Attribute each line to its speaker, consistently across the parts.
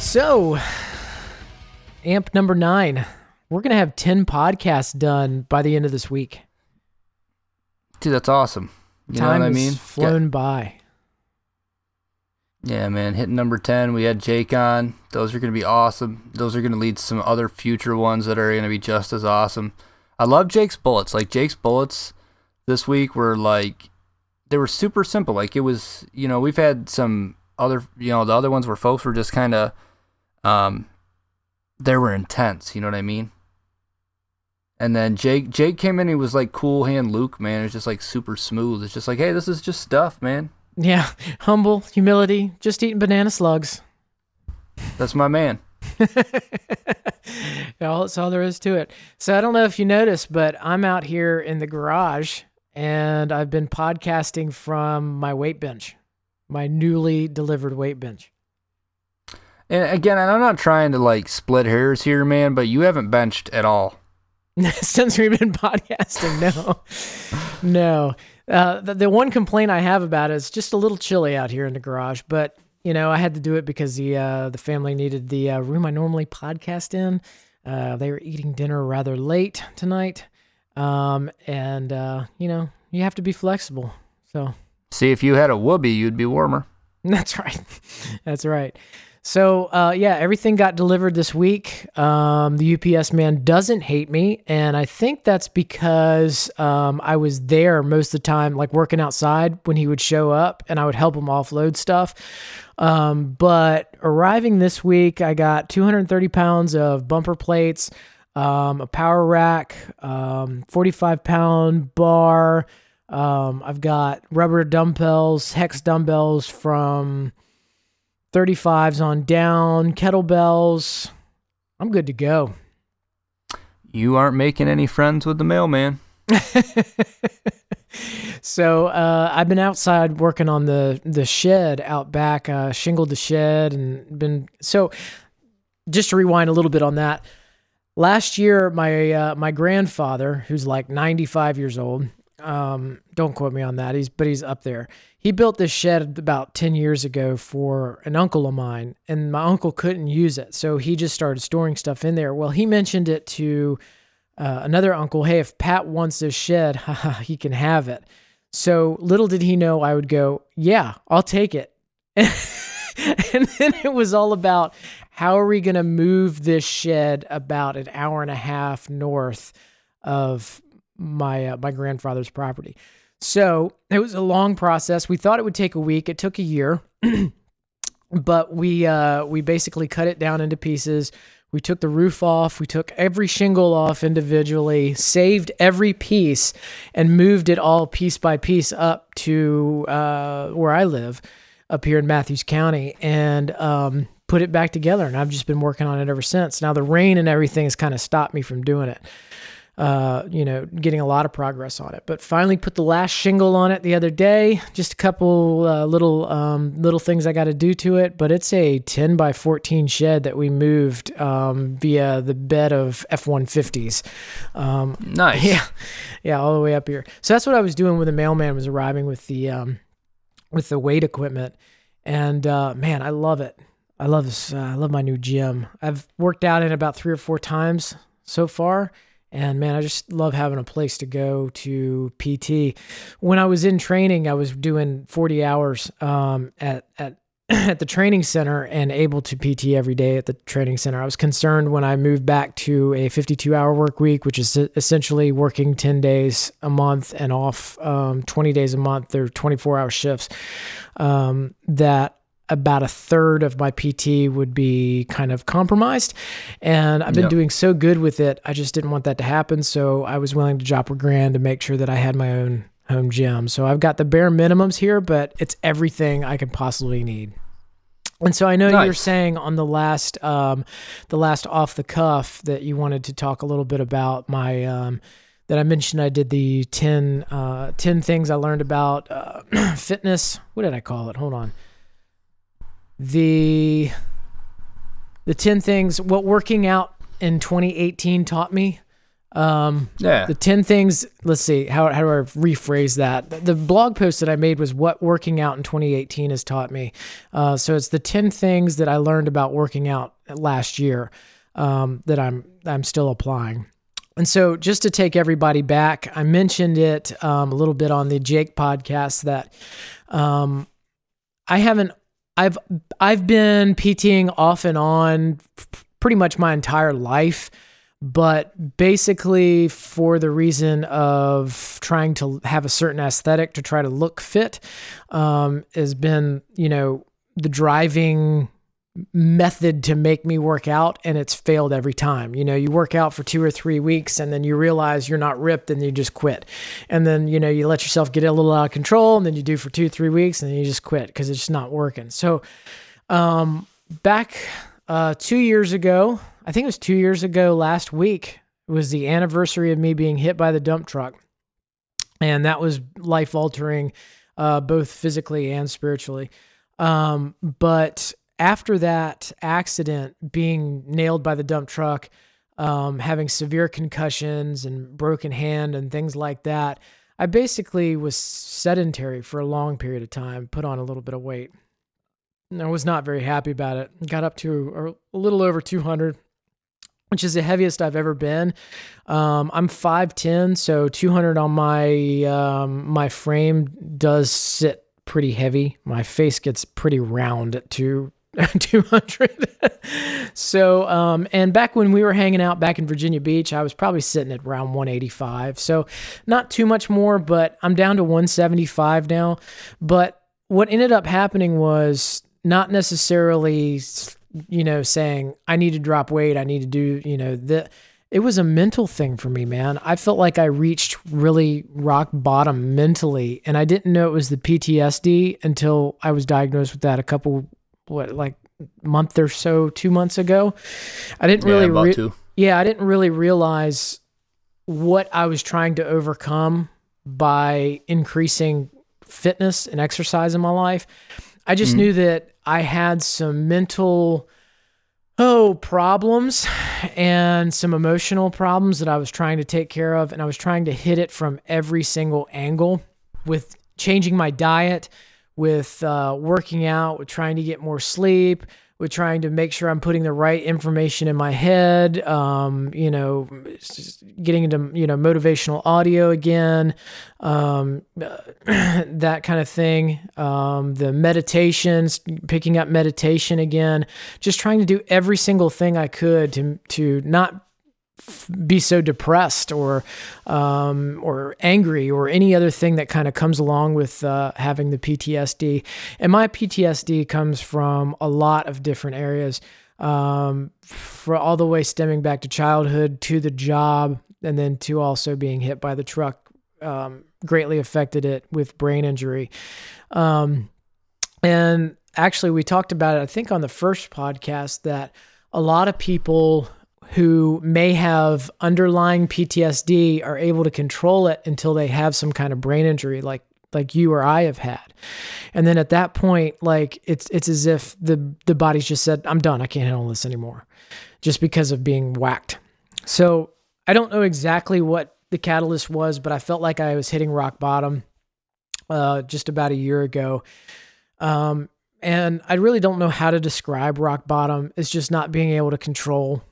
Speaker 1: So, AMP number 9. We're going to have 10 podcasts done by the end of this week.
Speaker 2: Dude, that's awesome. You
Speaker 1: Time
Speaker 2: know what I mean?
Speaker 1: has flown by.
Speaker 2: Yeah, man. Hitting number 10. We had Jake on. Those are going to be awesome. Those are going to lead to some other future ones that are going to be just as awesome. I love Jake's bullets. Like, Jake's bullets this week were like, they were super simple. Like, it was, we've had some other, the other ones where folks were just kind of, they were intense. You know what I mean? And then Jake came in. He was like Cool Hand Luke, man. It's just like super smooth. It's just like, hey, this is just stuff, man.
Speaker 1: Yeah, humble, humility, just eating banana slugs.
Speaker 2: That's my man.
Speaker 1: That's all there is to it. So I don't know if you noticed, but I'm out here in the garage, and I've been podcasting from my weight bench, my newly delivered weight bench.
Speaker 2: And again, I'm not trying to like split hairs here, man, but you haven't benched at all.
Speaker 1: Since we've been podcasting, no. The one complaint I have about it is just a little chilly out here in the garage, but I had to do it because the family needed the room I normally podcast in. They were eating dinner rather late tonight, and you have to be flexible. So,
Speaker 2: see, if you had a whoopee, you'd be warmer.
Speaker 1: That's right. That's right. So, everything got delivered this week. The UPS man doesn't hate me, and I think that's because I was there most of the time, like working outside when he would show up, and I would help him offload stuff. But arriving this week, I got 230 pounds of bumper plates, a power rack, 45-pound bar. I've got rubber dumbbells, hex dumbbells from 35s on down, kettlebells. I'm good to go.
Speaker 2: You aren't making any friends with the mailman.
Speaker 1: So I've been outside working on the shed out back, shingled the shed, and so just to rewind a little bit on that. Last year, my grandfather, who's like 95 years old, don't quote me on that, he's up there. He built this shed about 10 years ago for an uncle of mine, and my uncle couldn't use it, so he just started storing stuff in there. Well, he mentioned it to another uncle, hey, if Pat wants this shed, he can have it. So little did he know I would go, yeah, I'll take it. And then it was all about, how are we going to move this shed about an hour and a half north of my grandfather's property. So it was a long process. We thought it would take a week. It took a year, but we basically cut it down into pieces. We took the roof off. We took every shingle off individually, saved every piece, and moved it all piece by piece up to where I live, up here in Matthews County, and put it back together. And I've just been working on it ever since. Now the rain and everything has kind of stopped me from doing it. Getting a lot of progress on it, but finally put the last shingle on it the other day. Just a couple little things I got to do to it, but it's a 10 by 14 shed that we moved via the bed of F-150s.
Speaker 2: Nice.
Speaker 1: Yeah, all the way up here. So that's what I was doing when the mailman was arriving with the weight equipment, and man, I love it. I love this. I love my new gym. I've worked out in about 3 or 4 times so far. And man, I just love having a place to go to PT. When I was in training, I was doing 40 hours at the training center and able to PT every day at the training center. I was concerned when I moved back to a 52-hour work week, which is essentially working 10 days a month and off 20 days a month. They're 24-hour shifts, that about a third of my PT would be kind of compromised. And I've been doing so good with it, I just didn't want that to happen. So I was willing to drop $1,000 to make sure that I had my own home gym. So I've got the bare minimums here, but it's everything I could possibly need. And so I know you were saying on the last off the cuff that you wanted to talk a little bit about my, that I mentioned I did the 10 things I learned about fitness. What did I call it? Hold on. The 10 things, what working out in 2018 taught me. The 10 things, let's see, how do I rephrase that? The blog post that I made was what working out in 2018 has taught me. So it's the 10 things that I learned about working out last year, that I'm still applying. And so just to take everybody back, I mentioned it, a little bit on the Jake podcast that, I've been PTing off and on pretty much my entire life, but basically for the reason of trying to have a certain aesthetic to try to look fit, has been, the driving method to make me work out, and it's failed every time. You work out for 2 or 3 weeks and then you realize you're not ripped and you just quit. And then, you let yourself get a little out of control, and then you do for 2-3 weeks and then you just quit because it's just not working. So, back 2 years ago, I think it was 2 years ago last week, was the anniversary of me being hit by the dump truck. And that was life altering, both physically and spiritually. But after that accident, being nailed by the dump truck, having severe concussions and broken hand and things like that, I basically was sedentary for a long period of time, put on a little bit of weight. And I was not very happy about it. Got up to a little over 200, which is the heaviest I've ever been. I'm 5'10", so 200 on my frame does sit pretty heavy. My face gets pretty round at 200. So, and back when we were hanging out back in Virginia Beach, I was probably sitting at around 185. So not too much more, but I'm down to 175 now. But what ended up happening was not necessarily, saying I need to drop weight. I need to do, it was a mental thing for me, man. I felt like I reached really rock bottom mentally, and I didn't know it was the PTSD until I was diagnosed with that month or so, 2 months ago. I didn't I didn't really realize what I was trying to overcome by increasing fitness and exercise in my life. I just knew that I had some mental problems and some emotional problems that I was trying to take care of, and I was trying to hit it from every single angle with changing my diet, with working out, with trying to get more sleep, with trying to make sure I'm putting the right information in my head, getting into, motivational audio again, that kind of thing. The meditations, picking up meditation again, just trying to do every single thing I could to not be so depressed or angry or any other thing that kind of comes along with having the PTSD. And my PTSD comes from a lot of different areas, for all the way stemming back to childhood, to the job, and then to also being hit by the truck, greatly affected it with brain injury. And actually we talked about it, I think on the first podcast, that a lot of people who may have underlying PTSD are able to control it until they have some kind of brain injury, like you or I have had. And then at that point, it's as if the body's just said, I'm done. I can't handle this anymore, just because of being whacked. So I don't know exactly what the catalyst was, but I felt like I was hitting rock bottom, just about a year ago. And I really don't know how to describe rock bottom. It's just not being able to control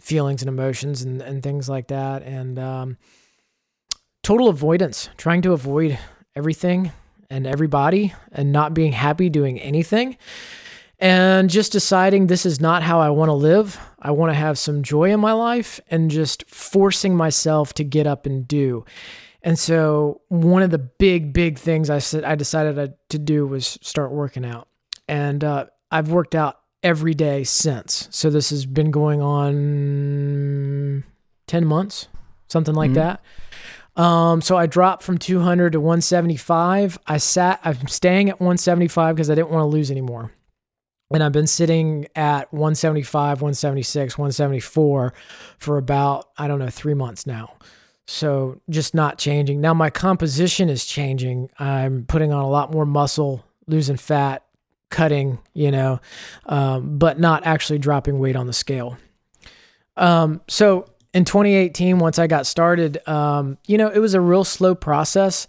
Speaker 1: feelings and emotions and things like that. And total avoidance, trying to avoid everything and everybody and not being happy doing anything. And just deciding this is not how I want to live. I want to have some joy in my life, and just forcing myself to get up and do. And so one of the big things I decided to do was start working out. And I've worked out every day since. So this has been going on 10 months, something like that. So I dropped from 200 to 175. I'm staying at 175 because I didn't want to lose anymore. And I've been sitting at 175, 176, 174 for about, 3 months now. So just not changing. Now my composition is changing. I'm putting on a lot more muscle, losing fat, cutting, but not actually dropping weight on the scale. So in 2018, once I got started, it was a real slow process.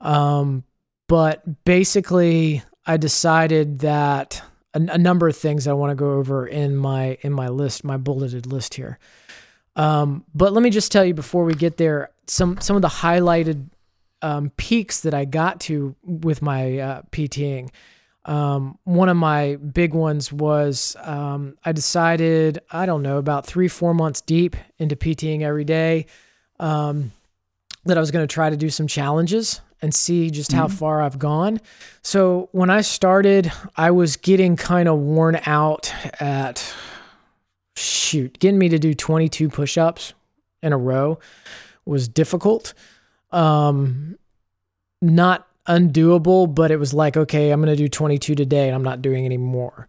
Speaker 1: But basically I decided that a number of things I want to go over in my list, my bulleted list here. But let me just tell you before we get there, some of the highlighted peaks that I got to with my PTing. One of my big ones was I decided, I don't know, about 3-4 months deep into PTing every day, that I was going to try to do some challenges and see just how far I've gone. So when I started, I was getting kind of worn out at, getting me to do 22 push-ups in a row was difficult. Not undoable, but it was like, okay, I'm going to do 22 today and I'm not doing any more.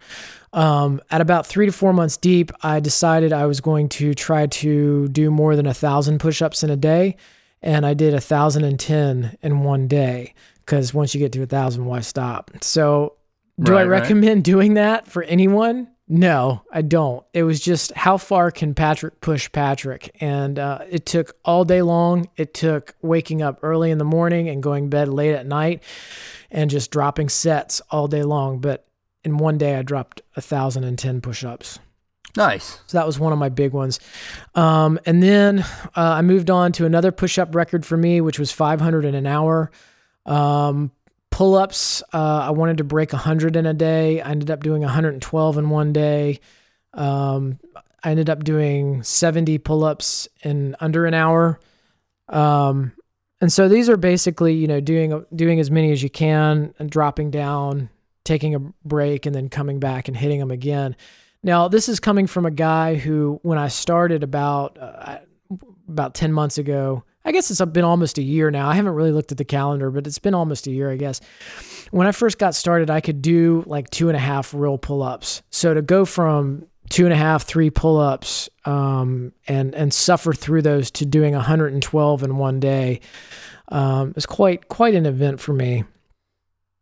Speaker 1: At about 3 to 4 months deep, I decided I was going to try to do more than 1,000 push-ups in a day. And I did 1,010 in one day, because once you get to 1,000, why stop? So do I recommend doing that for anyone? No, I don't. It was just, how far can Patrick push Patrick? And it took all day long. It took waking up early in the morning and going to bed late at night and just dropping sets all day long. But in one day, I dropped 1,010 push-ups.
Speaker 2: Nice.
Speaker 1: So that was one of my big ones. And then I moved on to another push-up record for me, which was 500 in an hour. Pull-ups, I wanted to break 100 in a day. I ended up doing 112 in one day. I ended up doing 70 pull-ups in under an hour. And so these are basically, doing as many as you can and dropping down, taking a break, and then coming back and hitting them again. Now, this is coming from a guy who, when I started about 10 months ago, I guess it's been almost a year now. I haven't really looked at the calendar, but it's been almost a year, I guess. When I first got started, I could do like 2.5 real pull-ups. So to go from 2.5, 3 pull-ups, and suffer through those to doing 112 in one day, is quite an event for me.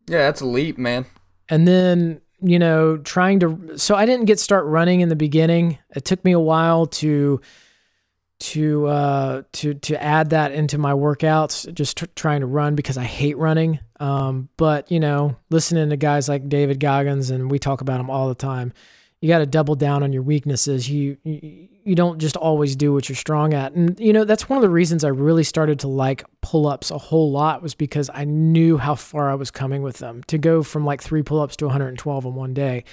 Speaker 2: Yeah, that's a leap, man.
Speaker 1: And then, so I didn't start running in the beginning. It took me a while to add that into my workouts, just trying to run, because I hate running. But listening to guys like David Goggins, and we talk about him all the time, you got to double down on your weaknesses. You don't just always do what you're strong at. And, that's one of the reasons I really started to like pull-ups a whole lot, was because I knew how far I was coming with them, to go from like 3 pull-ups to 112 in one day.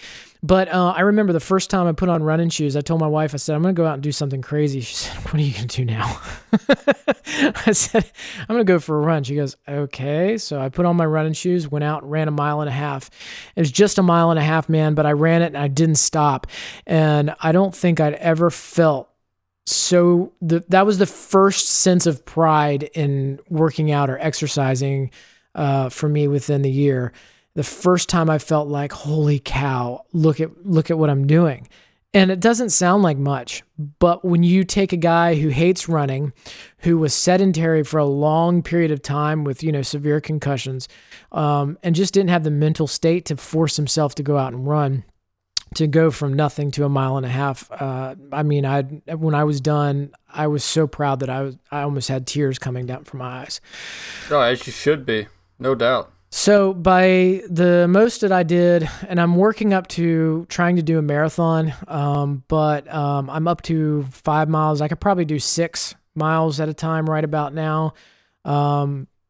Speaker 1: But I remember the first time I put on running shoes, I told my wife, I said, I'm going to go out and do something crazy. She said, what are you going to do now? I said, I'm going to go for a run. She goes, okay. So I put on my running shoes, went out and ran 1.5 miles. It was just 1.5 miles, man, but I ran it and I didn't stop. And I don't think I'd ever felt that was the first sense of pride in working out or exercising for me within the year. The first time I felt like, holy cow, look at what I'm doing. And it doesn't sound like much, but when you take a guy who hates running, who was sedentary for a long period of time with, severe concussions, and just didn't have the mental state to force himself to go out and run, to go from nothing to 1.5 miles. When I was done, I was so proud that I almost had tears coming down from my eyes.
Speaker 2: Oh, as you should be, no doubt.
Speaker 1: So by the most that I did, and I'm working up to trying to do a marathon, but I'm up to 5 miles. I could probably do 6 miles at a time right about now.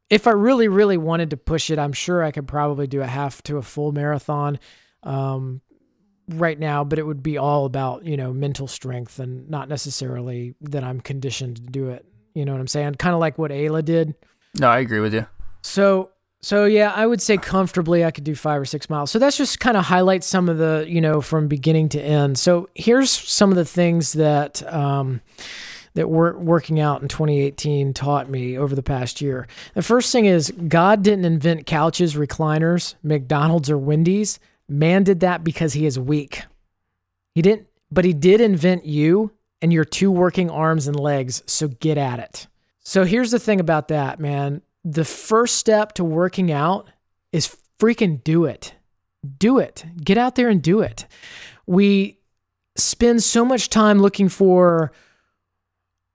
Speaker 1: If I really, really wanted to push it, I'm sure I could probably do a half to a full marathon right now, but it would be all about, mental strength, and not necessarily that I'm conditioned to do it. You know what I'm saying? Kind of like what Ayla did.
Speaker 2: No, I agree with you.
Speaker 1: So yeah, I would say comfortably I could do 5 or 6 miles. So that's just kind of highlights some of the, from beginning to end. So here's some of the things that working out in 2018 taught me over the past year. The first thing is, God didn't invent couches, recliners, McDonald's, or Wendy's. Man did that because he is weak. He didn't, but he did invent you and your 2 working arms and legs. So get at it. So here's the thing about that, man. The first step to working out is freaking do it. Do it. Get out there and do it. We spend so much time looking for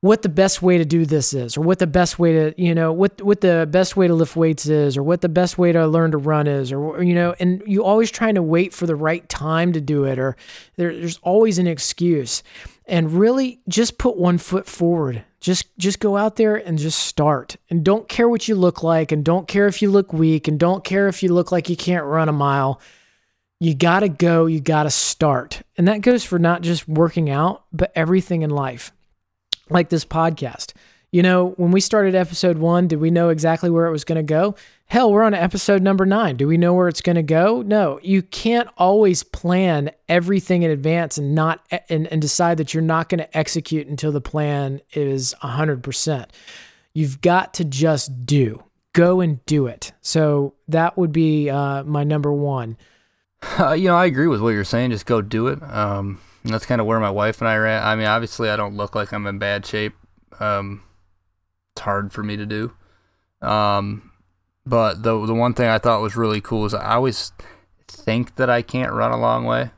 Speaker 1: what the best way to do this is, or what the best way to, what the best way to lift weights is, or what the best way to learn to run is, or, and you always trying to wait for the right time to do it, or there's always an excuse. And really just put one foot forward. Just go out there and just start. And don't care what you look like, and don't care if you look weak, and don't care if you look like you can't run a mile. You got to go, you got to start. And that goes for not just working out, but everything in life. Like this podcast. When we started episode 1, did we know exactly where it was going to go? Hell, we're on episode number 9. Do we know where it's going to go? No. You can't always plan everything in advance and and decide that you're not going to execute until the plan is 100%. You've got to just go and do it. So that would be my number 1.
Speaker 2: I agree with what you're saying. Just go do it. That's kind of where my wife and I are at. I mean, obviously, I don't look like I'm in bad shape. It's hard for me to do. But the one thing I thought was really cool is I always think that I can't run a long way,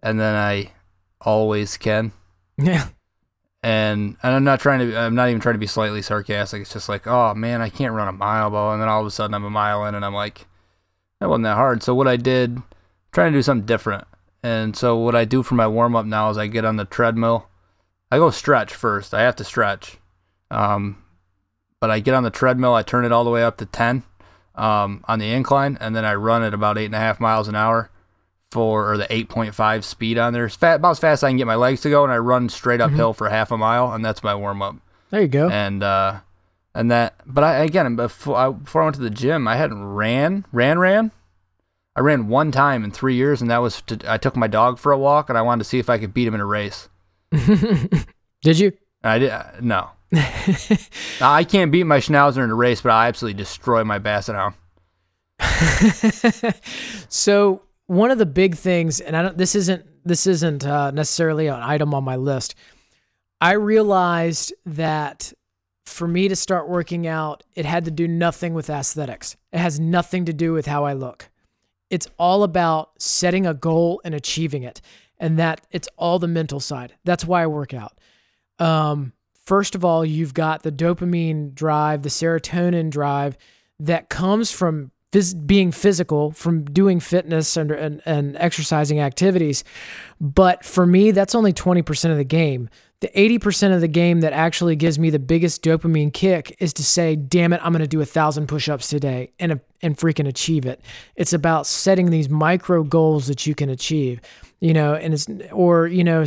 Speaker 2: and then I always can.
Speaker 1: Yeah.
Speaker 2: And I'm not even trying to be slightly sarcastic. It's just like, oh man, I can't run a mile, ball, and then all of a sudden I'm a mile in, and I'm like, that wasn't that hard. So what I did, trying to do something different. And so what I do for my warm-up now is I get on the treadmill. I go stretch first. I have to stretch. But I get on the treadmill. I turn it all the way up to 10 on the incline, and then I run at about 8.5 miles an hour or the 8.5 speed on there. It's about as fast as I can get my legs to go, and I run straight uphill for half a mile, and that's my warm-up.
Speaker 1: There you go.
Speaker 2: And before I went to the gym, I hadn't ran. I ran one time in 3 years, and that was I took my dog for a walk, and I wanted to see if I could beat him in a race.
Speaker 1: Did you?
Speaker 2: I did. No. I can't beat my Schnauzer in a race, but I absolutely destroy my Basset Hound.
Speaker 1: So one of the big things, and this isn't necessarily an item on my list. I realized that for me to start working out, it had to do nothing with aesthetics. It has nothing to do with how I look. It's all about setting a goal and achieving it. And that it's all the mental side. That's why I work out. First of all, you've got the dopamine drive, the serotonin drive that comes from being physical, from doing fitness and exercising activities. But for me, that's only 20% of the game. The 80% of the game that actually gives me the biggest dopamine kick is to say, damn it, I'm going to do 1,000 push-ups today and freaking achieve it. It's about setting these micro goals that you can achieve, and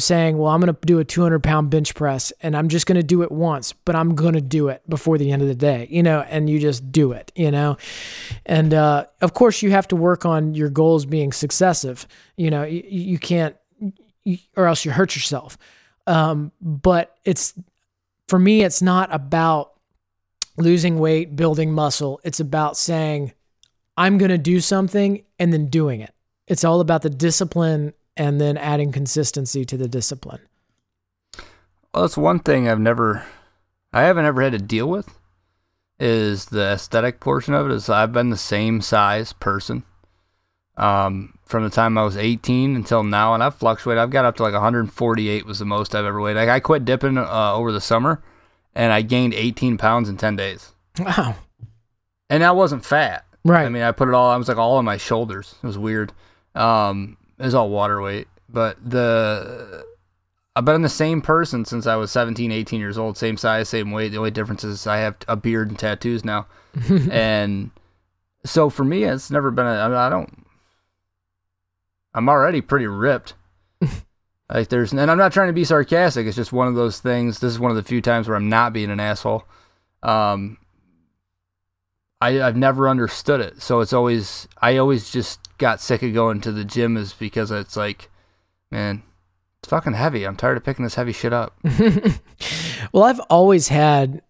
Speaker 1: saying, well, I'm going to do a 200-pound bench press and I'm just going to do it once, but I'm going to do it before the end of the day, and you just do it, and of course you have to work on your goals being successive. You can't, or else you hurt yourself. But for me, it's not about losing weight, building muscle. It's about saying, I'm going to do something and then doing it. It's all about the discipline and then adding consistency to the discipline.
Speaker 2: Well, that's one thing I haven't ever had to deal with is the aesthetic portion of it. Is I've been the same size person from the time I was 18 until now, and I've fluctuated. I've got up to like 148 was the most I've ever weighed. I quit dipping over the summer, and I gained 18 pounds in 10 days.
Speaker 1: Wow.
Speaker 2: And I wasn't fat.
Speaker 1: Right.
Speaker 2: I mean, I was like all on my shoulders. It was weird. It was all water weight. But I've been the same person since I was 17, 18 years old. Same size, same weight. The only difference is I have a beard and tattoos now. And so for me, it's never been I'm already pretty ripped. And I'm not trying to be sarcastic. It's just one of those things. This is one of the few times where I'm not being an asshole. I've never understood it. So I always just got sick of going to the gym is because it's like, man, it's fucking heavy. I'm tired of picking this heavy shit up.
Speaker 1: Well, I've always had,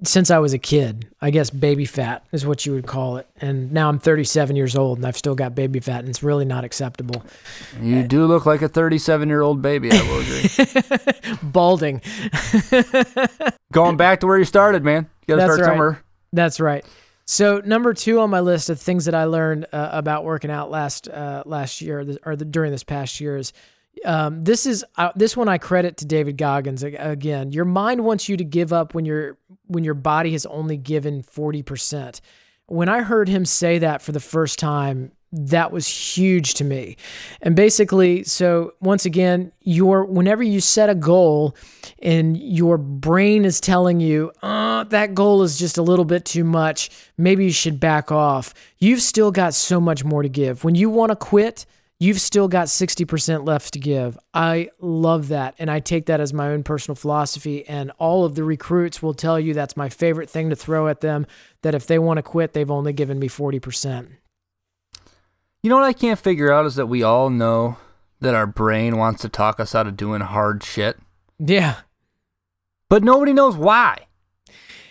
Speaker 1: since I was a kid, I guess baby fat is what you would call it. And now I'm 37 years old and I've still got baby fat, and it's really not acceptable.
Speaker 2: You do look like a 37-year-old baby, I will agree.
Speaker 1: Balding.
Speaker 2: Going back to where you started, man. You got to start somewhere.
Speaker 1: That's right. So number 2 on my list of things that I learned about working out last year or during this past year is This one I credit to David Goggins again. Your mind wants you to give up when your body has only given 40%. When I heard him say that for the first time, that was huge to me. And basically, so once again, whenever you set a goal and your brain is telling you, that goal is just a little bit too much, maybe you should back off, you've still got so much more to give. When you want to quit, you've still got 60% left to give. I love that. And I take that as my own personal philosophy. And all of the recruits will tell you that's my favorite thing to throw at them, that if they want to quit, they've only given me 40%.
Speaker 2: You know what I can't figure out is that we all know that our brain wants to talk us out of doing hard shit.
Speaker 1: Yeah.
Speaker 2: But nobody knows why.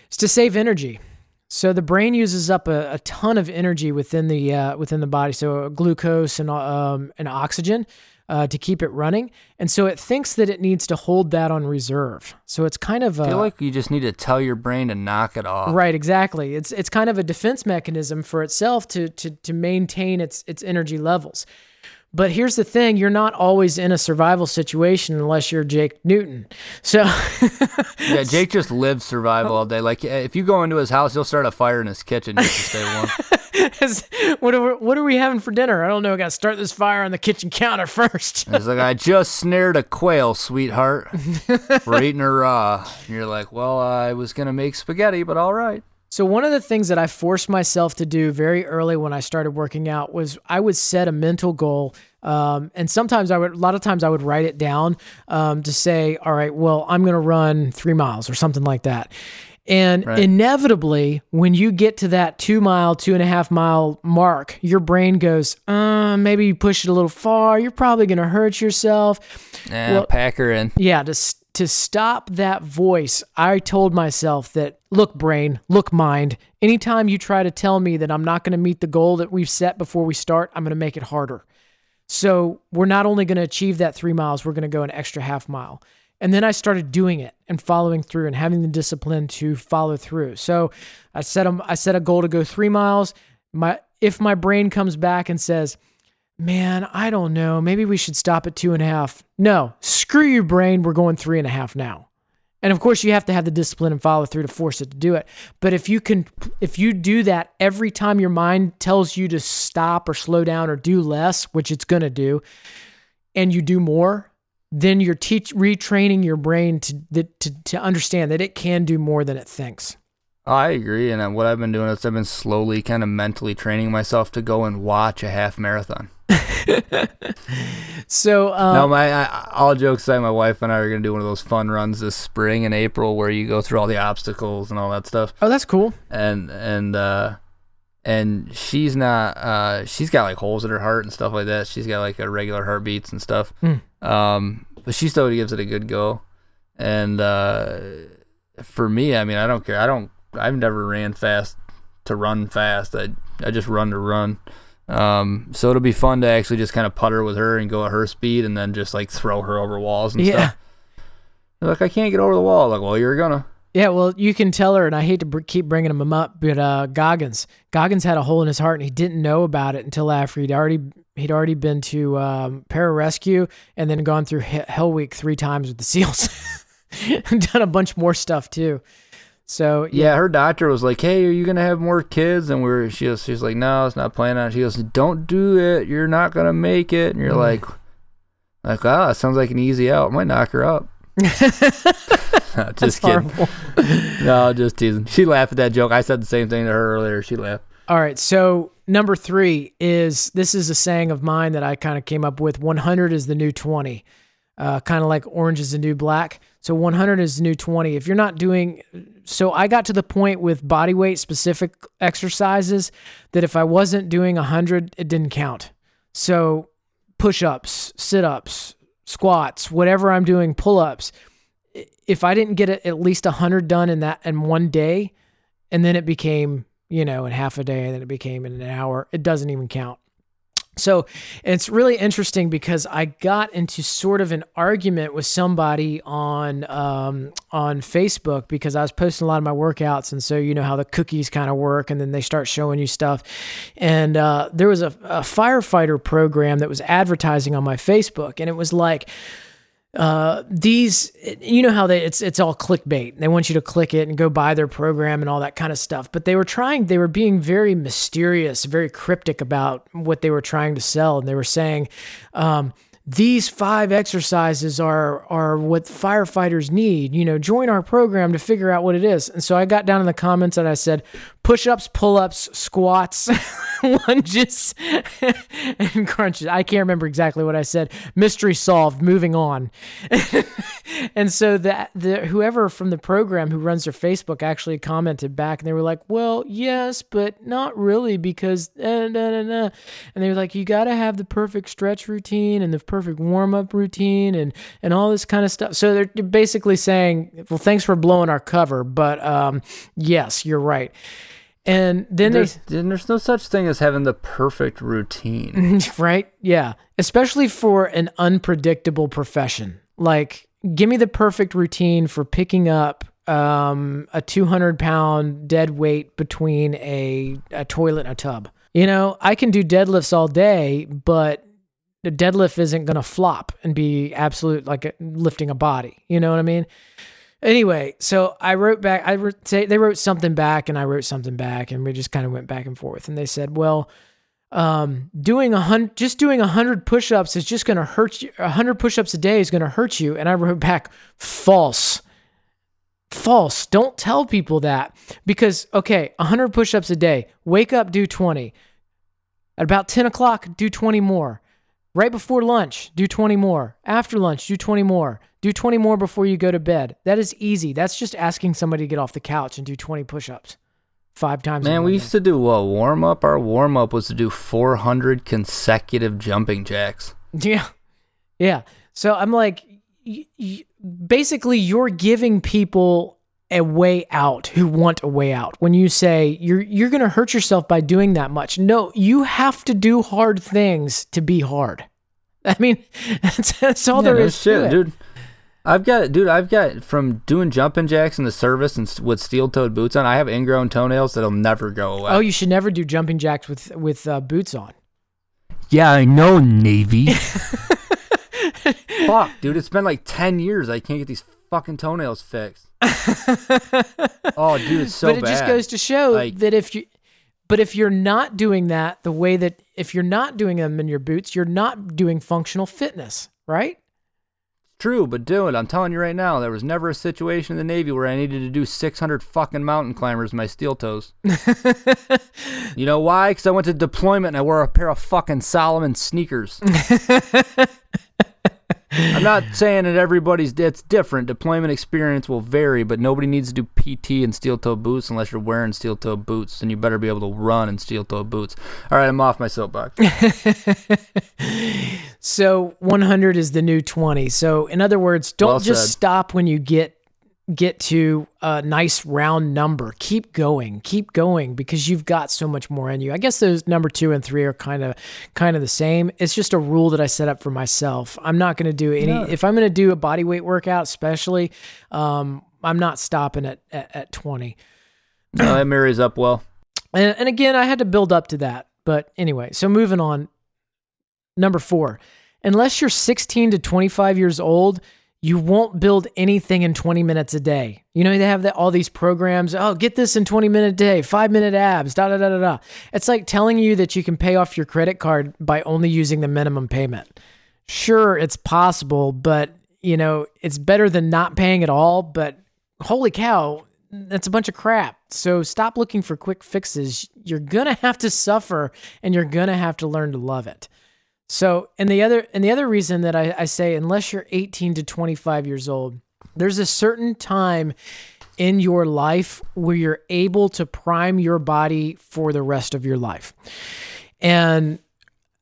Speaker 1: It's to save energy. So the brain uses up a ton of energy within the body, so glucose and oxygen to keep it running. And so it thinks that it needs to hold that on reserve. So it's kind of
Speaker 2: I feel like you just need to tell your brain to knock it off.
Speaker 1: Right, exactly. It's kind of a defense mechanism for itself to maintain its energy levels. But here's the thing, you're not always in a survival situation unless you're Jake Newton. So
Speaker 2: yeah, Jake just lives survival all day. Like if you go into his house, he'll start a fire in his kitchen just to stay warm.
Speaker 1: What are we having for dinner? I don't know. I got to start this fire on the kitchen counter first.
Speaker 2: He's like, I just snared a quail, sweetheart. We're eating her raw. And you're like, well, I was going to make spaghetti, but all right.
Speaker 1: So one of the things that I forced myself to do very early when I started working out was I would set a mental goal. And sometimes a lot of times I would write it down to say, all right, well, I'm going to run 3 miles or something like that. And inevitably, when you get to that 2 mile, 2.5 mile mark, your brain goes, maybe you push it a little far. You're probably going to hurt yourself.
Speaker 2: Pack her in.
Speaker 1: Yeah, to stop that voice, I told myself that, look, brain, look, mind, anytime you try to tell me that I'm not going to meet the goal that we've set before we start, I'm going to make it harder. So we're not only going to achieve that 3 miles, we're going to go an extra half mile. And then I started doing it and following through and having the discipline to follow through. So I set a goal to go 3 miles. If my brain comes back and says, man, I don't know, maybe we should stop at 2.5. No, screw your brain. We're going 3.5 now. And of course you have to have the discipline and follow through to force it to do it. But if you do that every time your mind tells you to stop or slow down or do less, which it's going to do, and you do more, then you're retraining your brain to understand that it can do more than it thinks.
Speaker 2: I agree. And what I've been doing is I've been slowly kind of mentally training myself to go and watch a half marathon.
Speaker 1: So
Speaker 2: no, all jokes aside, my wife and I are going to do one of those fun runs this spring in April where you go through all the obstacles and all that stuff.
Speaker 1: Oh, that's cool.
Speaker 2: And she's not she's got like holes in her heart and stuff like that. She's got like irregular heartbeats and stuff. But she still gives it a good go. And for me, I mean, I don't care. I've never ran fast to run fast. I just run to run. So it'll be fun to actually just kind of putter with her and go at her speed and then just like throw her over walls and stuff. They're like, I can't get over the wall. Like, well, you're gonna. Yeah,
Speaker 1: well, you can tell her, and I hate to keep bringing him up, but Goggins had a hole in his heart, and he didn't know about it until after he'd already been to pararescue and then gone through Hell Week 3 times with the SEALs, and done a bunch more stuff too. So
Speaker 2: yeah, her doctor was like, "Hey, are you gonna have more kids?" And she's like, "No, it's not planning on it." She goes, "Don't do it. You're not gonna make it." And you're like, oh, that sounds like an easy out. I might knock her up. Just kidding. No, just teasing. She laughed at that joke. I said the same thing to her earlier. She laughed.
Speaker 1: All right. So number 3 is a saying of mine that I kind of came up with. 100 is the new 20. Kind of like orange is the new black. So 100 is the new 20. If you're not doing, so I got to the point with body weight specific exercises that if I wasn't doing 100, it didn't count. So push-ups, sit-ups, squats, whatever I'm doing, pull-ups. If I didn't get at least 100 done in one day, and then it became, in half a day, and then it became in an hour, it doesn't even count. So it's really interesting because I got into sort of an argument with somebody on Facebook because I was posting a lot of my workouts, and so you know how the cookies kind of work, and then they start showing you stuff. And there was a firefighter program that was advertising on my Facebook, and it was like, these, you know how it's all clickbait. They want you to click it and go buy their program and all that kind of stuff. But they were being very mysterious, very cryptic about what they were trying to sell. And they were saying, these 5 exercises are what firefighters need. You know, join our program to figure out what it is. And so I got down in the comments and I said, push-ups, pull-ups, squats, lunges, and crunches. I can't remember exactly what I said. Mystery solved. Moving on. And so whoever from the program who runs their Facebook actually commented back, and they were like, "Well, yes, but not really because and they were like, "You got to have the perfect stretch routine and the perfect warm-up routine and all this kind of stuff." So they're basically saying, "Well, thanks for blowing our cover, but yes, you're right." And then
Speaker 2: there's no such thing as having the perfect routine.
Speaker 1: Right? Yeah. Especially for an unpredictable profession. Like, give me the perfect routine for picking up a 200-pound dead weight between a toilet and a tub. You know, I can do deadlifts all day, but the deadlift isn't going to flop and be absolute like lifting a body. You know what I mean? Anyway, so I wrote back. They wrote something back, and I wrote something back, and we just kind of went back and forth. And they said, "Well, doing 100 push-ups is just going to hurt you. 100 push-ups a day is going to hurt you." And I wrote back, "False. False. Don't tell people that because 100 push-ups a day. Wake up, do 20. At about 10 o'clock, do 20 more. Right before lunch, do 20 more. After lunch, do 20 more. Do 20 more before you go to bed." That is easy. That's just asking somebody to get off the couch and do 20 push-ups 5 times.
Speaker 2: Man, we used to do a warm-up. Our warm-up was to do 400 consecutive jumping jacks.
Speaker 1: Yeah. Yeah. So I'm like, basically you're giving people a way out who want a way out. When you say you're going to hurt yourself by doing that much. No, you have to do hard things to be hard. I mean, that's all there is to it.
Speaker 2: Dude. I've got from doing jumping jacks in the service and with steel-toed boots on, I have ingrown toenails that'll never go away.
Speaker 1: Oh, you should never do jumping jacks with boots on.
Speaker 2: Yeah, I know, Navy. Fuck, dude, it's been like 10 years. I can't get these fucking toenails fixed. Oh, dude, it's so bad.
Speaker 1: But it just goes to show that if you're not doing that the way that, if you're not doing them in your boots, you're not doing functional fitness, right?
Speaker 2: True, but dude, I'm telling you right now, there was never a situation in the Navy where I needed to do 600 fucking mountain climbers with my steel toes. You know why? Because I went to deployment and I wore a pair of fucking Solomon sneakers. I'm not saying that it's different. Deployment experience will vary, but nobody needs to do PT in steel-toe boots unless you're wearing steel-toe boots, and you better be able to run in steel-toe boots. All right, I'm off my soapbox.
Speaker 1: So 100 is the new 20. So in other words, don't just stop when you get to a nice round number. Keep going because you've got so much more in you. I guess those number 2 and 3 are kind of the same. It's just a rule that I set up for myself. I'm not going to do if I'm going to do a body weight workout, especially, I'm not stopping at 20.
Speaker 2: No, that marries up well.
Speaker 1: And again, I had to build up to that. But anyway, so moving on. Number 4, unless you're 16 to 25 years old, you won't build anything in 20 minutes a day. You know, they have all these programs. Oh, get this in 20-minute day, 5-minute abs, da-da-da-da-da. It's like telling you that you can pay off your credit card by only using the minimum payment. Sure, it's possible, but, you know, it's better than not paying at all. But holy cow, that's a bunch of crap. So stop looking for quick fixes. You're going to have to suffer, and you're going to have to learn to love it. So, and the other reason that I say, unless you're 18 to 25 years old, there's a certain time in your life where you're able to prime your body for the rest of your life. And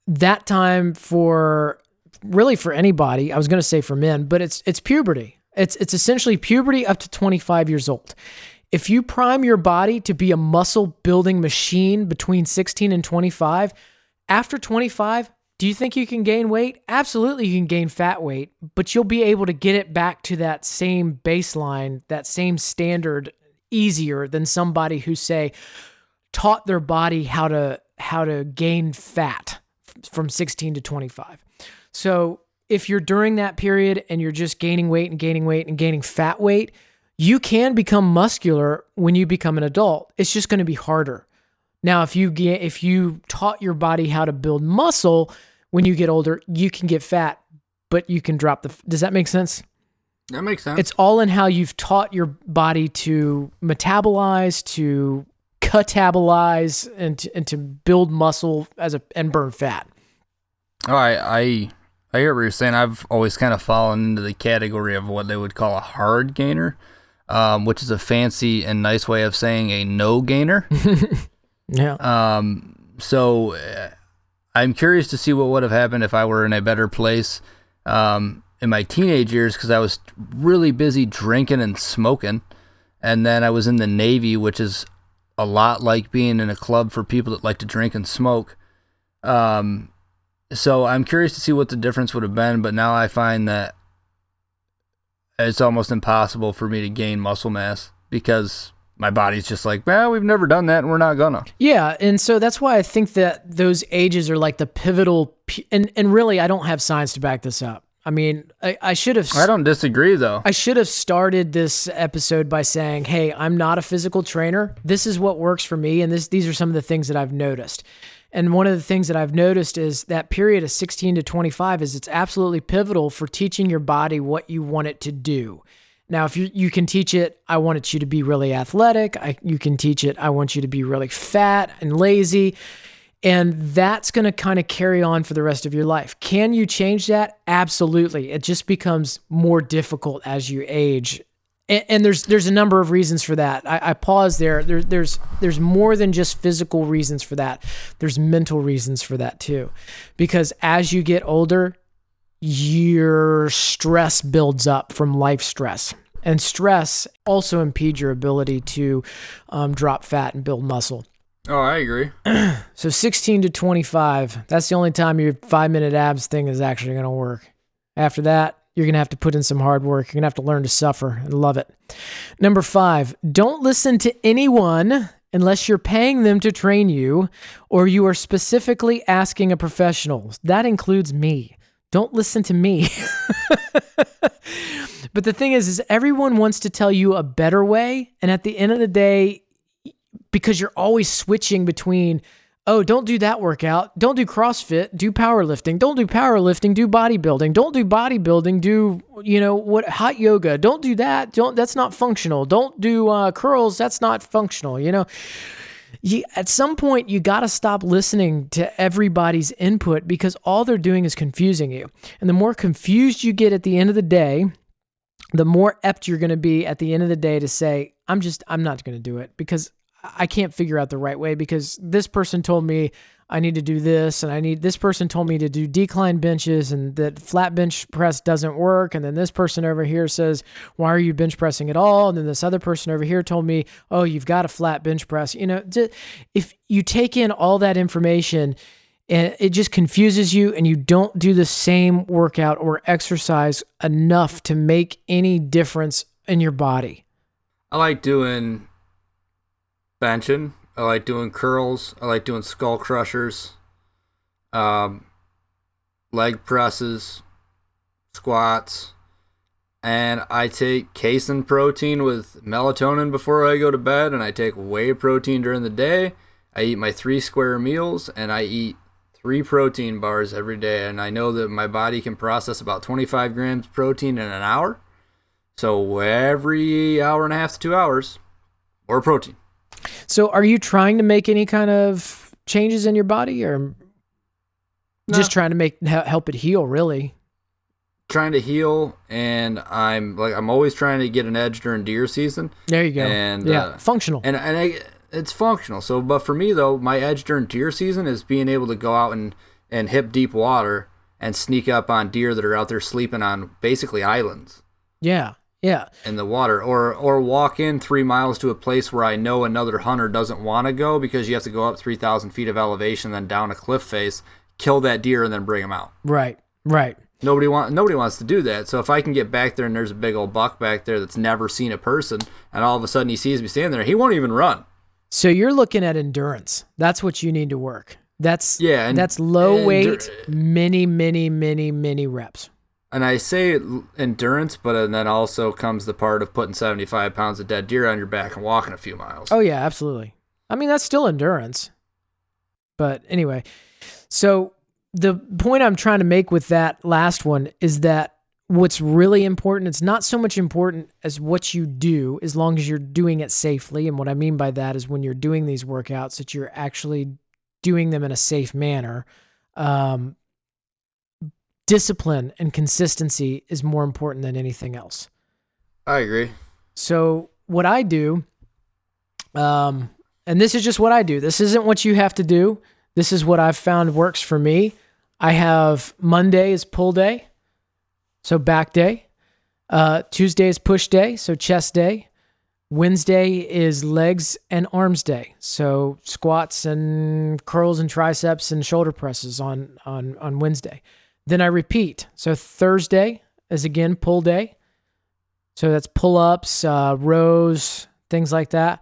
Speaker 1: that time for anybody, I was going to say for men, but it's puberty. It's essentially puberty up to 25 years old. If you prime your body to be a muscle building machine between 16 and 25, after 25, do you think you can gain weight? Absolutely, you can gain fat weight, but you'll be able to get it back to that same baseline, that same standard easier than somebody who, say, taught their body how to gain fat from 16 to 25. So if you're during that period and you're just gaining weight and gaining weight and gaining fat weight, you can become muscular when you become an adult. It's just going to be harder. Now, if you taught your body how to build muscle when you get older, you can get fat, but you can drop does that make sense?
Speaker 2: That makes sense.
Speaker 1: It's all in how you've taught your body to metabolize, to catabolize, and to build muscle and burn fat.
Speaker 2: All right, I hear what you're saying. I've always kind of fallen into the category of what they would call a hard gainer, which is a fancy and nice way of saying a no gainer.
Speaker 1: Yeah.
Speaker 2: So I'm curious to see what would have happened if I were in a better place in my teenage years, because I was really busy drinking and smoking. And then I was in the Navy, which is a lot like being in a club for people that like to drink and smoke. So I'm curious to see what the difference would have been, but now I find that it's almost impossible for me to gain muscle mass because my body's just like, well, we've never done that and we're not gonna.
Speaker 1: Yeah, and so that's why I think that those ages are like the pivotal, and really I don't have science to back this up. I mean, I should have...
Speaker 2: I don't disagree, though.
Speaker 1: I should have started this episode by saying, hey, I'm not a physical trainer. This is what works for me, and these are some of the things that I've noticed. And one of the things that I've noticed is that period of 16 to 25 it's absolutely pivotal for teaching your body what you want it to do. Now, if you can teach it, I want you to be really athletic. You can teach it, I want you to be really fat and lazy. And that's going to kind of carry on for the rest of your life. Can you change that? Absolutely. It just becomes more difficult as you age. And there's a number of reasons for that. I pause there. There's more than just physical reasons for that. There's mental reasons for that too. Because as you get older, your stress builds up from life stress. And stress also impedes your ability to drop fat and build muscle.
Speaker 2: Oh, I agree.
Speaker 1: So 16 to 25, that's the only time your 5-minute abs thing is actually going to work. After that, you're going to have to put in some hard work. You're going to have to learn to suffer and love it. Number 5, don't listen to anyone unless you're paying them to train you or you are specifically asking a professional. That includes me. Don't listen to me. But the thing is everyone wants to tell you a better way. And at the end of the day, because you're always switching between, oh, don't do that workout. Don't do CrossFit. Do powerlifting. Don't do powerlifting. Do bodybuilding. Don't do bodybuilding. Do, hot yoga. Don't do that. That's not functional. Don't do curls. That's not functional. At some point, you got to stop listening to everybody's input because all they're doing is confusing you. And the more confused you get at the end of the day, the more apt you're going to be at the end of the day to say, I'm not going to do it because I can't figure out the right way because this person told me I need to do this and this person told me to do decline benches and that flat bench press doesn't work. And then this person over here says, why are you bench pressing at all? And then this other person over here told me, oh, you've got a flat bench press. If you take in all that information and it just confuses you and you don't do the same workout or exercise enough to make any difference in your body.
Speaker 2: I like doing benching. I like doing curls. I like doing skull crushers, leg presses, squats, and I take casein protein with melatonin before I go to bed, and I take whey protein during the day. I eat my 3 square meals, and I eat 3 protein bars every day, and I know that my body can process about 25 grams protein in an hour. So every hour and a half to 2 hours, more protein.
Speaker 1: So are you trying to make any kind of changes in your body or just trying to help it heal, really?
Speaker 2: Trying to heal, and I'm always trying to get an edge during deer season.
Speaker 1: There you go. And functional.
Speaker 2: And it's functional. So, but for me though, my edge during deer season is being able to go out and hip deep water and sneak up on deer that are out there sleeping on basically islands.
Speaker 1: Yeah. Yeah.
Speaker 2: in the water, or walk in 3 miles to a place where I know another hunter doesn't want to go because you have to go up 3,000 feet of elevation, then down a cliff face, kill that deer, and then bring him out.
Speaker 1: Right. Right.
Speaker 2: Nobody wants to do that. So if I can get back there and there's a big old buck back there that's never seen a person, and all of a sudden he sees me standing there, he won't even run.
Speaker 1: So you're looking at endurance. That's what you need to work. That's low weight, many reps.
Speaker 2: And I say endurance, but then also comes the part of putting 75 pounds of dead deer on your back and walking a few miles.
Speaker 1: Oh yeah, absolutely. I mean, that's still endurance. But anyway, so the point I'm trying to make with that last one is that what's really important, it's not so much important as what you do, as long as you're doing it safely. And what I mean by that is when you're doing these workouts, that you're actually doing them in a safe manner. Discipline and consistency is more important than anything else.
Speaker 2: I agree.
Speaker 1: So what I do, and this is just what I do. This isn't what you have to do. This is what I've found works for me. I have Monday is pull day, so back day. Tuesday is push day, so chest day. Wednesday is legs and arms day, so squats and curls and triceps and shoulder presses on Wednesday. Then I repeat. So Thursday is again pull day. So that's pull-ups, rows, things like that.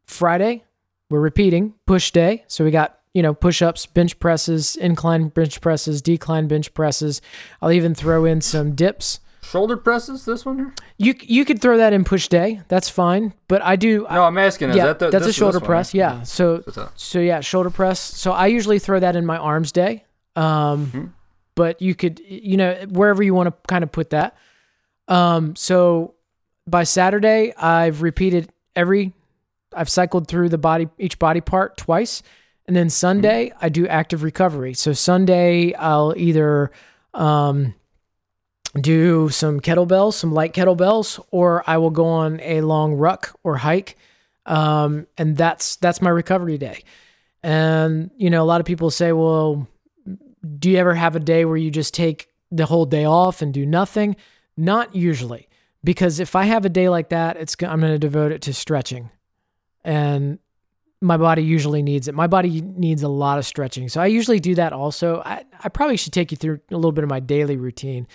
Speaker 1: Friday, we're repeating, push day. So we got, push-ups, bench presses, incline bench presses, decline bench presses. I'll even throw in some dips.
Speaker 2: Shoulder presses, this one here?
Speaker 1: You could throw that in push day. That's fine. But I do.
Speaker 2: No, I'm asking.
Speaker 1: That's a shoulder press. Yeah. So yeah, shoulder press. So I usually throw that in my arms day. But you could, wherever you want to kind of put that. So by Saturday, I've repeated I've cycled through each body part twice. And then Sunday, I do active recovery. So Sunday, I'll either, do some kettlebells, some light kettlebells, or I will go on a long ruck or hike. And that's my recovery day. And, a lot of people say, well, do you ever have a day where you just take the whole day off and do nothing? Not usually, because if I have a day like that, I'm going to devote it to stretching, and my body usually needs it. My body needs a lot of stretching. So I usually do that also. I probably should take you through a little bit of my daily routine,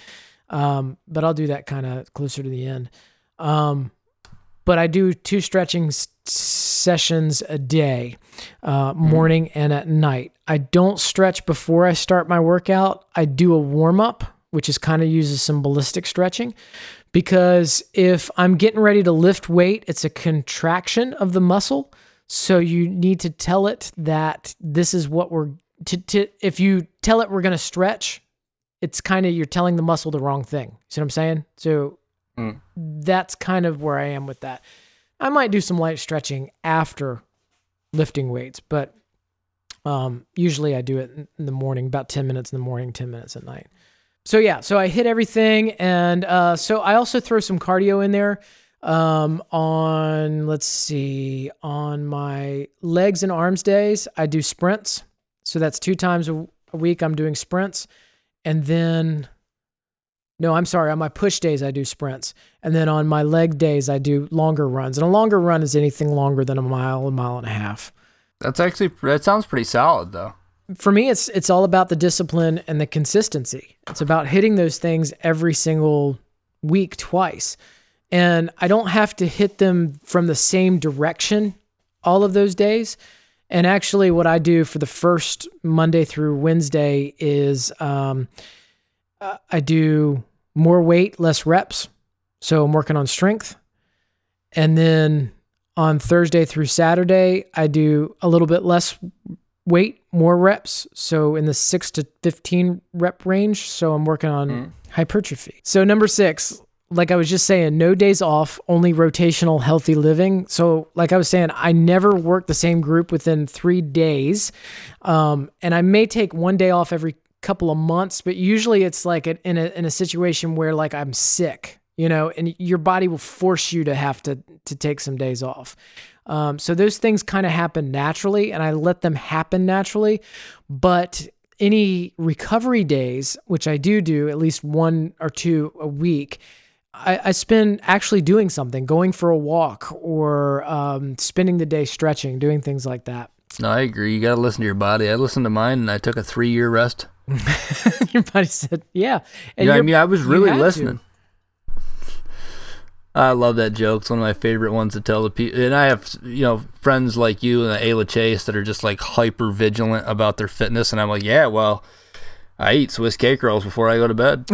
Speaker 1: but I'll do that kind of closer to the end. But I do 2 stretching sessions a day, morning and at night. I don't stretch before I start my workout. I do a warm-up, which is kind of uses some ballistic stretching, because if I'm getting ready to lift weight, it's a contraction of the muscle. So you need to tell it that this is what if you tell it we're going to stretch, it's kind of, you're telling the muscle the wrong thing. See what I'm saying? So that's kind of where I am with that. I might do some light stretching after lifting weights, but usually I do it in the morning, about 10 minutes in the morning, 10 minutes at night. So yeah, so I hit everything. And so I also throw some cardio in there on my legs and arms days, I do sprints. So that's 2 times a week I'm doing sprints. And then, no, I'm sorry, on my push days I do sprints. And then on my leg days I do longer runs. And a longer run is anything longer than a mile and a half.
Speaker 2: That sounds pretty solid though.
Speaker 1: For me, it's all about the discipline and the consistency. It's about hitting those things every single week twice. And I don't have to hit them from the same direction all of those days. And actually what I do for the first Monday through Wednesday is I do more weight, less reps. So I'm working on strength. And then on Thursday through Saturday, I do a little bit less weight, more reps. So in the 6 to 15 rep range. So I'm working on hypertrophy. So number 6, like I was just saying, no days off, only rotational healthy living. So like I was saying, I never work the same group within 3 days. And I may take 1 day off every couple of months, but usually it's like in a situation where like I'm sick, and your body will force you to have to take some days off. So those things kind of happen naturally, and I let them happen naturally. But any recovery days, which I do at least 1 or 2 a week, I spend actually doing something, going for a walk or spending the day stretching, doing things like that.
Speaker 2: No, I agree. You got to listen to your body. I listened to mine, and I took a 3-year rest.
Speaker 1: Your body said, yeah. And
Speaker 2: I mean, I was really listening. I love that joke. It's one of my favorite ones to tell the people. And I have, friends like you and Ayla Chase that are just like hyper vigilant about their fitness. And I'm like, yeah, well, I eat Swiss cake rolls before I go to bed.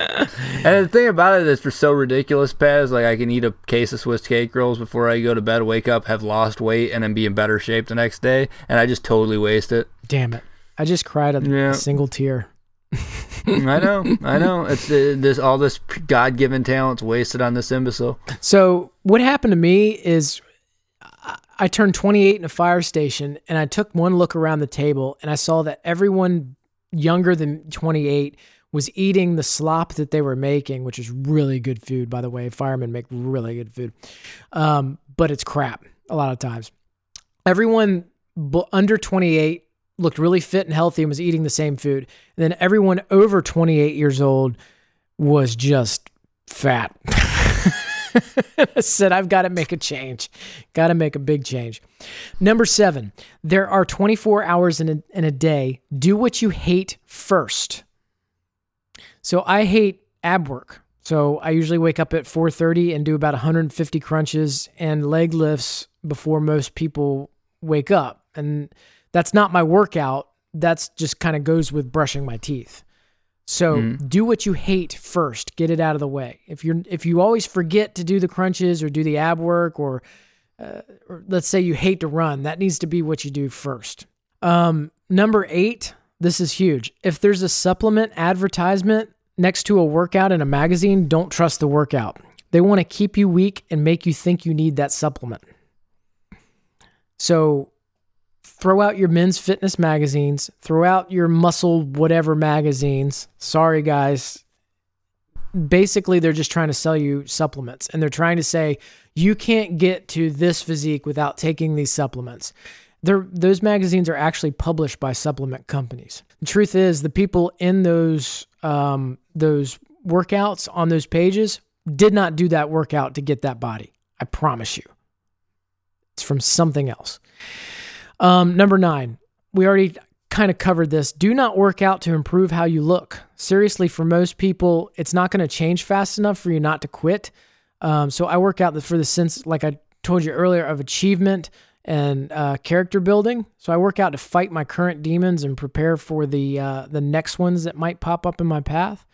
Speaker 2: And the thing about it that's so ridiculous, Paz, like I can eat a case of Swiss cake rolls before I go to bed, wake up, have lost weight, and then be in better shape the next day. And I just totally waste it.
Speaker 1: Damn it. I just cried a single tear.
Speaker 2: I know. It's all this God-given talent's wasted on this imbecile.
Speaker 1: So what happened to me is I turned 28 in a fire station, and I took one look around the table, and I saw that everyone younger than 28 was eating the slop that they were making, which is really good food, by the way. Firemen make really good food, but it's crap a lot of times. Everyone under 28 looked really fit and healthy and was eating the same food. And then everyone over 28 years old was just fat. I said, I've got to make a change. Got to make a big change. Number 7, there are 24 hours in a day. Do what you hate first. So I hate ab work. So I usually wake up at 4:30 and do about 150 crunches and leg lifts before most people wake up. And that's not my workout. That's just kind of goes with brushing my teeth. So do what you hate first. Get it out of the way. If you always forget to do the crunches or do the ab work, or let's say you hate to run, that needs to be what you do first. Number 8, this is huge. If there's a supplement advertisement next to a workout in a magazine, don't trust the workout. They want to keep you weak and make you think you need that supplement. So throw out your men's fitness magazines, throw out your muscle whatever magazines. Sorry, guys. Basically, they're just trying to sell you supplements, and they're trying to say, you can't get to this physique without taking these supplements. Those magazines are actually published by supplement companies. The truth is, the people in those workouts on those pages did not do that workout to get that body. I promise you. It's from something else. Number 9, we already kind of covered this. Do not work out to improve how you look. Seriously, for most people, it's not going to change fast enough for you not to quit. So I work out for the sense, like I told you earlier, of achievement and character building. So I work out to fight my current demons and prepare for the next ones that might pop up in my path.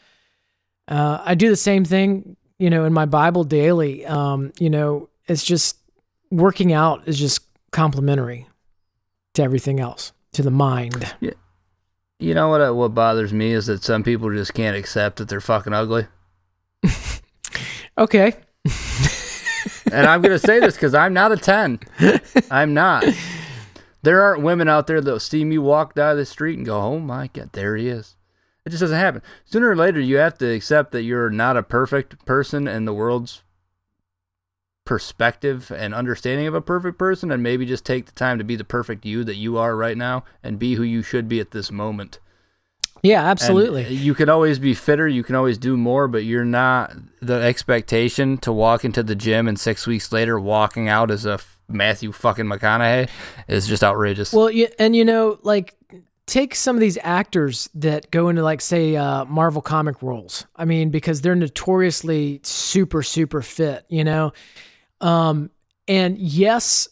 Speaker 1: I do the same thing, in my Bible daily. It's just working out is just complementary to everything else, to the mind.
Speaker 2: Yeah. You know what bothers me is that some people just can't accept that they're fucking ugly.
Speaker 1: Okay.
Speaker 2: And I'm going to say this because I'm not a 10. I'm not. There aren't women out there that'll see me walk down the street and go, oh my God, there he is. It just doesn't happen. Sooner or later, you have to accept that you're not a perfect person in the world's perspective and understanding of a perfect person, and maybe just take the time to be the perfect you that you are right now and be who you should be at this moment.
Speaker 1: Yeah, absolutely.
Speaker 2: And you can always be fitter, you can always do more, but you're not the expectation to walk into the gym and 6 weeks later walking out as a Matthew fucking McConaughey is just outrageous.
Speaker 1: Well, and take some of these actors that go into, like, say, Marvel comic roles. I mean, because they're notoriously super, super fit, and yes,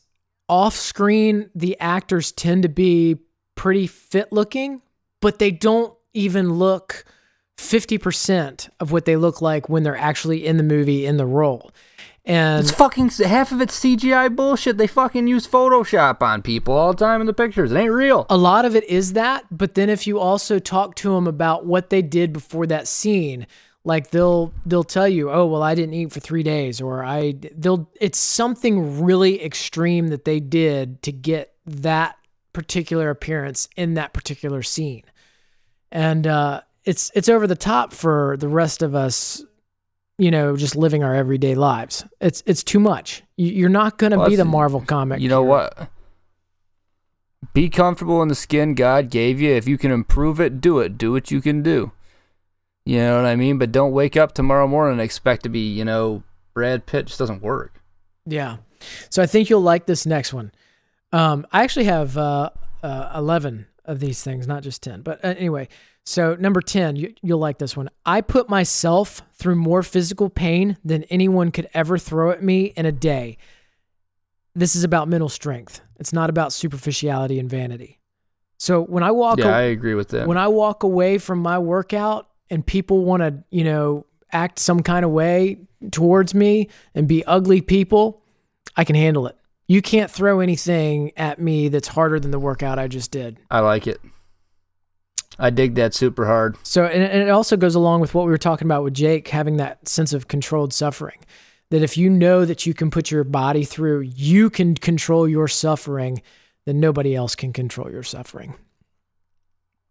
Speaker 1: off screen, the actors tend to be pretty fit looking, but they don't even look 50% of what they look like when they're actually in the movie, in the role. And
Speaker 2: it's fucking half of it's CGI bullshit. They fucking use Photoshop on people all the time in the pictures. It ain't real.
Speaker 1: A lot of it is that, but then if you also talk to them about what they did before that scene, like they'll tell you, oh, well, I didn't eat for 3 days, or it's something really extreme that they did to get that particular appearance in that particular scene. And it's over the top for the rest of us, just living our everyday lives. It's too much. You're not going to be the Marvel comic.
Speaker 2: You know what? Be comfortable in the skin God gave you. If you can improve it, do it. Do what you can do. You know what I mean? But don't wake up tomorrow morning and expect to be, Brad Pitt. Just doesn't work.
Speaker 1: Yeah. So I think you'll like this next one. I actually have 11 of these things, not just 10. But anyway, so number 10, you'll like this one. I put myself through more physical pain than anyone could ever throw at me in a day. This is about mental strength. It's not about superficiality and vanity. So when I
Speaker 2: I agree with that.
Speaker 1: When I walk away from my workout and people want to, act some kind of way towards me and be ugly people, I can handle it. You can't throw anything at me that's harder than the workout I just did.
Speaker 2: I like it. I dig that super hard.
Speaker 1: So, and it also goes along with what we were talking about with Jake, having that sense of controlled suffering. That if you know that you can put your body through, you can control your suffering, then nobody else can control your suffering.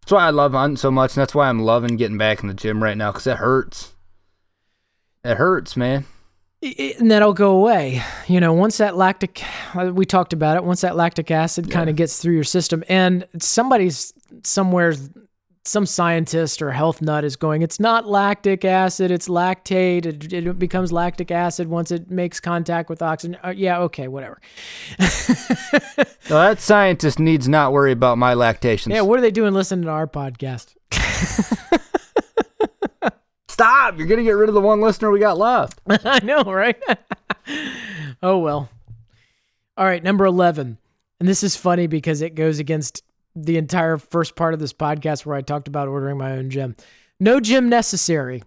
Speaker 2: That's why I love hunting so much, and that's why I'm loving getting back in the gym right now, because it hurts. It hurts, man.
Speaker 1: And that'll go away. Once that we talked about it, once that lactic acid kind of gets through your system, and some scientist or health nut is going, it's not lactic acid, it's lactate. It becomes lactic acid once it makes contact with oxygen. Okay, whatever.
Speaker 2: Well, that scientist needs not worry about my lactations.
Speaker 1: Yeah, what are they doing listening to our podcast?
Speaker 2: Stop! You're going to get rid of the one listener we got left.
Speaker 1: I know, right? Oh, well. All right, number 11. And this is funny because it goes against the entire first part of this podcast where I talked about ordering my own gym. No gym necessary.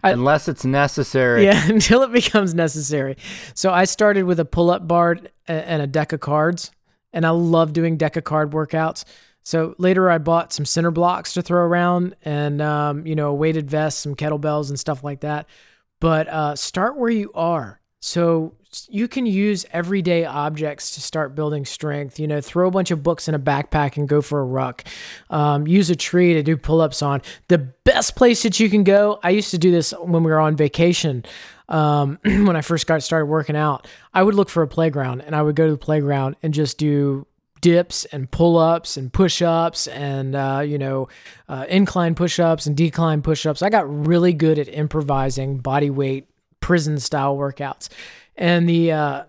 Speaker 2: Unless it's necessary.
Speaker 1: Yeah, until it becomes necessary. So I started with a pull-up bar and a deck of cards, and I love doing deck of card workouts. So later I bought some center blocks to throw around and, a weighted vest, some kettlebells and stuff like that. But start where you are. So you can use everyday objects to start building strength. Throw a bunch of books in a backpack and go for a ruck. Use a tree to do pull-ups on. The best place that you can go, I used to do this when we were on vacation. When I first started working out, I would look for a playground and I would go to the playground and just do dips and pull-ups and push-ups and, incline push-ups and decline push-ups. I got really good at improvising body weight prison-style workouts. And the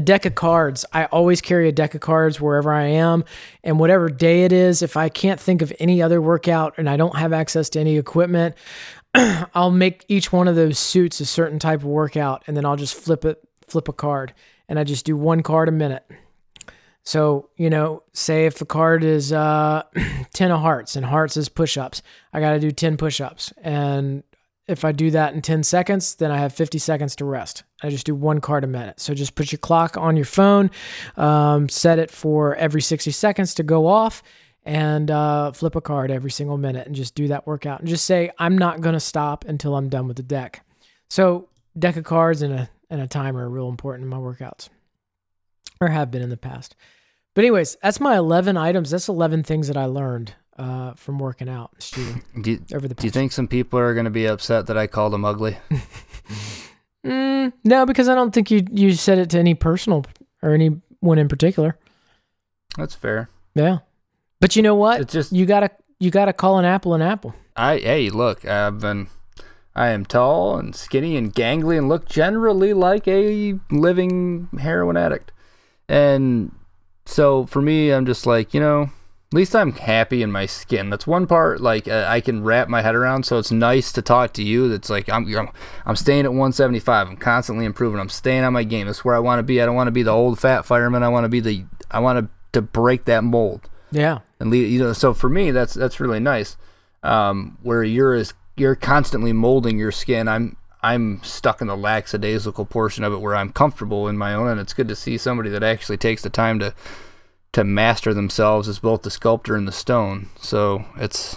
Speaker 1: deck of cards, I always carry a deck of cards wherever I am. And whatever day it is, if I can't think of any other workout and I don't have access to any equipment, I'll make each one of those suits a certain type of workout. And then I'll just flip a card. And I just do one card a minute. So, say if the card is 10 of hearts and hearts is push-ups, I got to do 10 push-ups. And if I do that in 10 seconds, then I have 50 seconds to rest. I just do one card a minute. So just put your clock on your phone, set it for every 60 seconds to go off, and flip a card every single minute and just do that workout. And just say, I'm not going to stop until I'm done with the deck. So deck of cards and a timer are real important in my workouts, or have been in the past. But anyways, that's my 11 items. That's 11 things that I learned from working out, shooting.
Speaker 2: Do you think some people are going to be upset that I called them ugly?
Speaker 1: No, because I don't think you said it to any personal or anyone in particular.
Speaker 2: That's fair.
Speaker 1: Yeah, but you know what?
Speaker 2: It's just
Speaker 1: you gotta call an apple an apple.
Speaker 2: Look, I am tall and skinny and gangly and look generally like a living heroin addict, and so for me, I'm just like, at least I'm happy in my skin. That's one part, I can wrap my head around. So it's nice to talk to you. That's like I'm staying at 175. I'm constantly improving. I'm staying on my game. That's where I want to be. I don't want to be the old fat fireman. I want to break that mold. Yeah. And so for me, that's really nice. Where you're constantly molding your skin. I'm stuck in the lackadaisical portion of it where I'm comfortable in my own, and it's good to see somebody that actually takes the time to master themselves as both the sculptor and the stone. So it's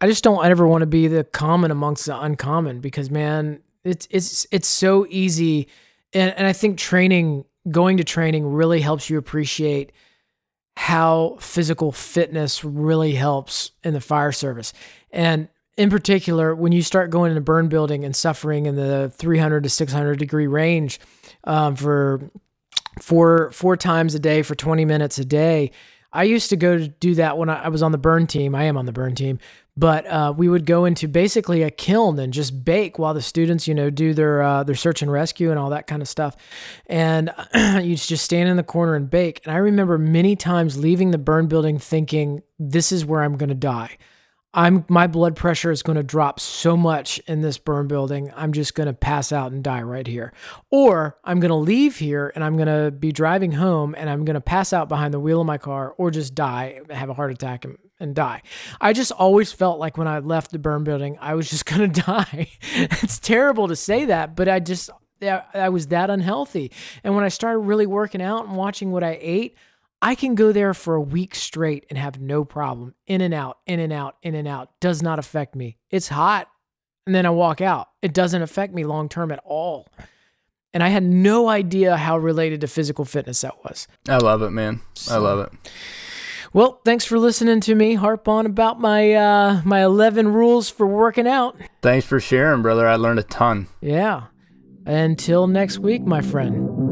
Speaker 1: I just don't ever want to be the common amongst the uncommon, because man, it's so easy. And I think going to training really helps you appreciate how physical fitness really helps in the fire service. And in particular, when you start going in a burn building and suffering in the 300 to 600 degree range for four times a day for 20 minutes a day, I used to go to do that when I was on the burn team. I am on the burn team, but we would go into basically a kiln and just bake while the students, do their search and rescue and all that kind of stuff. And you just stand in the corner and bake. And I remember many times leaving the burn building thinking, this is where I'm going to die. My blood pressure is going to drop so much in this burn building. I'm just going to pass out and die right here. Or I'm going to leave here and I'm going to be driving home and I'm going to pass out behind the wheel of my car or just die, have a heart attack and die. I just always felt like when I left the burn building, I was just going to die. It's terrible to say that, but I was that unhealthy. And when I started really working out and watching what I ate, I can go there for a week straight and have no problem. In and out, in and out, in and out. Does not affect me. It's hot. And then I walk out. It doesn't affect me long term at all. And I had no idea how related to physical fitness that was.
Speaker 2: I love it, man. I love it.
Speaker 1: Well, thanks for listening to me harp on about my 11 rules for working out.
Speaker 2: Thanks for sharing, brother. I learned a ton.
Speaker 1: Yeah. Until next week, my friend.